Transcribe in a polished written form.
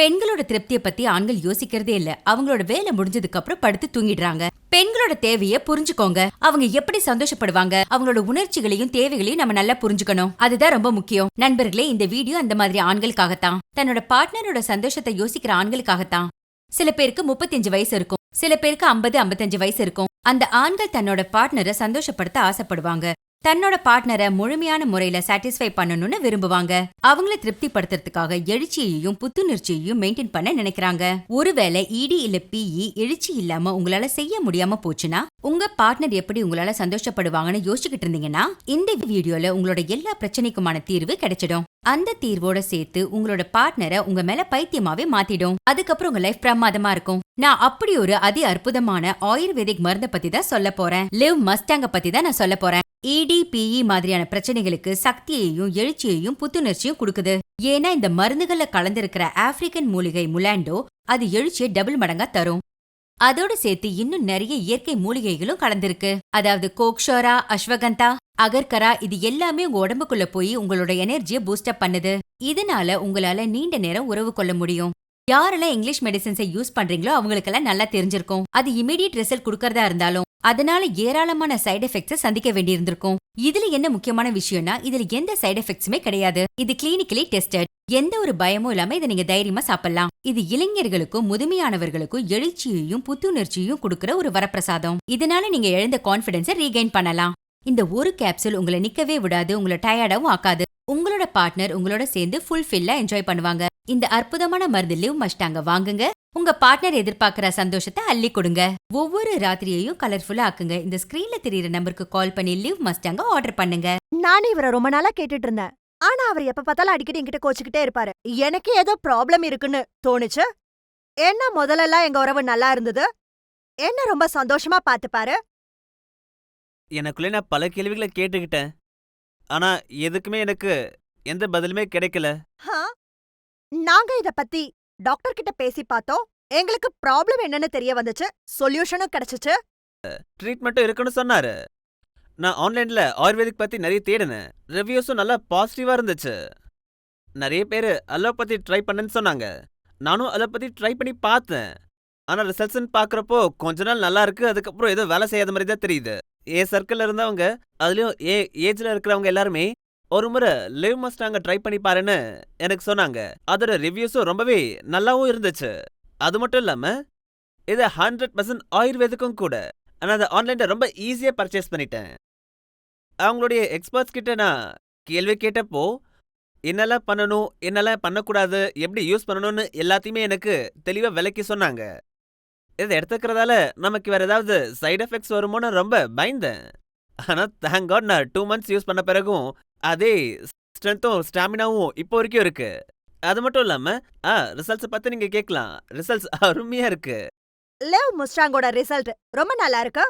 பெண்களோட திருப்தியை பத்தி ஆண்கள் யோசிக்கிறதே இல்ல. அவங்களோட வேலை முடிஞ்சதுக்கு அப்புறம் படுத்து தூங்கிடுறாங்க. பெண்களோட தேவையை புரிஞ்சுக்கோங்க. அவங்க எப்படி சந்தோஷப்படுவாங்க, அவங்களோட உணர்ச்சிகளையும் தேவைகளையும் நம்ம நல்லா புரிஞ்சுக்கணும். அதுதான் ரொம்ப முக்கியம். நண்பர்களே, இந்த வீடியோ அந்த மாதிரி ஆண்களுக்காகத்தான். தன்னோட பார்ட்னரோட சந்தோஷத்தை யோசிக்கிற ஆண்களுக்காகத்தான். சில பேருக்கு 35 வயசு இருக்கும், சில பேருக்கு 50, 55 வயசு இருக்கும். அந்த ஆண்கள் தன்னோட பார்ட்னரை சந்தோஷப்படுத்த ஆசைப்படுவாங்க. தன்னோட பார்ட்னரை முழுமையான முறையில சாட்டிஸ்ஃபை பண்ணணும்னு விரும்புவாங்க. அவங்கள திருப்திப்படுத்துறதுக்காக எழுச்சியையும் புத்துணர்ச்சியையும் மெயின்டைன் பண்ண நினைக்கிறாங்க. ஒருவேளை இடி இல்ல பிஇ எழுச்சி இல்லாம உங்களால செய்ய முடியாம போச்சுன்னா, உங்க பார்ட்னர் எப்படி உங்களால சந்தோஷப்படுவாங்கன்னு யோசிச்சுக்கிட்டு இருந்தீங்கன்னா, இந்த வீடியோல உங்களோட எல்லா பிரச்சனைக்குமான தீர்வு கிடைச்சிடும். அந்த தீர்வோட சேர்த்து உங்களோட பார்ட்னரை உங்க மேல பைத்தியமாவே மாத்திடும். அதுக்கப்புறம் உங்க லைஃப் பிரமாதமா இருக்கும். நான் அப்படி ஒரு அதி அற்புதமான ஆயுர்வேதிக் மருந்த பத்தி தான் சொல்ல போறேன். லிவ் மஸ்டாங்க பத்தி தான் நான் சொல்ல போறேன். இடிபிஇ மாதிரியான பிரச்சனைகளுக்கு சக்தியையும் எழுச்சியையும் புத்துணர்ச்சியும் கொடுக்குது. ஏன்னா இந்த மருந்துகள்ல கலந்திருக்கிற ஆப்பிரிக்கன் மூலிகை முலாண்டோ அது எழுச்சியை டபுள் மடங்கா தரும். அதோட சேர்த்து இன்னும் நிறைய இயற்கை மூலிகைகளும் கலந்திருக்கு. அதாவது கோக்ஷோரா, அஸ்வகந்தா, அகர்கரா, இது எல்லாமே உங்க உடம்புக்குள்ள போய் உங்களோட எனர்ஜியை பூஸ்டப் பண்ணுது. இதனால உங்களால நீண்ட நேரம் உறவு கொள்ள முடியும். யாரெல்லாம் இங்கிலீஷ் மெடிசன்ஸை யூஸ் பண்றீங்களோ அவங்களுக்கெல்லாம் நல்லா தெரிஞ்சிருக்கும். அது இமீடியட் ரிசல்ட் கொடுக்கறதா இருந்தாலும் அதனால ஏராளமான சைடு எஃபெக்ட்ஸ் சந்திக்க வேண்டியிருந்திருக்கும். இதுல என்ன முக்கியமான விஷயம்னா, இதுல எந்த சைடு எஃபெக்ட்ஸுமே கிடையாது. இது கிளினிக்கலி டெஸ்டட். எந்த ஒரு பயமும் இல்லாம இதை நீங்க தைரியமா சாப்பிடலாம். இது இளைஞர்களுக்கும் முதுமையானவர்களுக்கும் எழுச்சியையும் புத்துணர்ச்சியையும் கொடுக்கற ஒரு வரப்பிரசாதம். இதனால நீங்க எழுந்த கான்பிடன்ஸை ரீகெயின் பண்ணலாம். இந்த ஒரு கேப்சூல் உங்களை நிக்கவே விடாது, உங்களை டயர்டாவும் ஆக்காது. உங்களோட பார்ட்னர் உங்களோட சேர்ந்து ஃபுல்ஃபில்லா என்ஜாய் பண்ணுவாங்க. இந்த அற்புதமான மருந்து லிவ் மஸ்டாங்க வாங்குங்க. உங்க பார்ட்னர் எதிர்பார்க்கிற சந்தோஷத்தை அள்ளி கொடுங்க. ஒவ்வொரு ராத்திரியையும் கலர்ஃபுல்லா ஆக்குங்க. இந்த ஸ்கிரீன்ல தெரியற நம்பருக்கு கால் பண்ணி லிவ் மஸ்டாங்க ஆர்டர் பண்ணுங்க. நானும் இவரை ரொம்ப நாளா கேட்டுட்டு இருந்தேன். ஆனா அவர் எப்ப பார்த்தாலும் அடிக்கடி என்கிட்ட கோச்சுக்கிட்டே இருப்பாரு. எனக்கு ஏதோ ப்ராப்ளம் இருக்குன்னு தோணுச்சு. என்ன முதல்லலாம் எங்க உறவு நல்லா இருந்தது, என்ன ரொம்ப சந்தோஷமா பாத்துப்பாரு. எனக்குள்ளே நான் பல கேள்விகளை கேட்டுக்கிட்டேன். ஆனா எதுக்குமே எனக்கு எந்த பதிலுமே கிடைக்கல. நாங்க இத பத்தி டாக்டர் கிட்ட பேசி பார்த்தோம். எங்களுக்கு ப்ராப்ளம் என்னன்னு தெரிய வந்துச்சு, சொல்யூஷனும் கிடைச்சிச்சு. ட்ரீட்மெண்ட்டும் இருக்குன்னு சொன்னாரு. நான் ஆன்லைன்ல ஆயுர்வேதிக் பத்தி நிறைய தேடினேன். ரிவ்யூஸும் நல்லா பாசிட்டிவா இருந்துச்சு. நிறைய பேர் அலோபதி ட்ரை பண்ணுன்னு சொன்னாங்க. நானும் அலோபதி ட்ரை பண்ணி பார்த்தேன். ஆனா ரிசல்ட்ஸ்ன்னு பாக்குறப்போ கொஞ்ச நாள் நல்லா இருக்கு, அதுக்கப்புறம் ஏதோ வேலை செய்யாத மாதிரி தான் தெரியுது. சர்க்கிள்ல இருந்தவங்க, அதுலயும் ஏஜ்ல இருக்கிறவங்க எல்லாருமே ஒரு முறை லிவ் மஸ்டாங்க ட்ரை பண்ணி பாருன்னு எனக்கு சொன்னாங்க. அதோட ரிவ்யூஸும் ரொம்பவே நல்லாவும் இருந்துச்சு. அது மட்டும் இல்லாம இது 100% ஆயுர்வேதிக்கும் கூட. ஆனா அதை ஆன்லைன்ல ரொம்ப ஈஸியா பர்ச்சேஸ் பண்ணிட்டேன். அவங்களுடைய எக்ஸ்பர்ட்ஸ் கிட்ட நான் கேள்வி கேட்டப்போ என்னெல்லாம் பண்ணணும், என்னெல்லாம் பண்ணக்கூடாது, எப்படி யூஸ் பண்ணணும்னு எல்லாத்தையுமே எனக்கு தெளிவா விளக்கி சொன்னாங்க. இதை எடுத்துக்கிறதால நமக்கு வேற ஏதாவது சைடு எஃபெக்ட்ஸ் வருமோன்னு ரொம்ப பயந்தேன். ஆனா தேங்க் காட் நான் 2 மந்த்ஸ் யூஸ் பண்ண பிறகும் அதே ஸ்ட்ரென்த்தும் ஸ்டாமினாவும் இப்போ வரைக்கும் இருக்கு. அது மட்டும் இல்லாம ரிசல்ட்ஸ் பத்தி நீங்க கேட்கலாம். ரிசல்ட்ஸ் அருமையா இருக்கு. லிவ் மஸ்டாங்கோட ரிசல்ட் ரொம்ப நல்லா இருக்கு.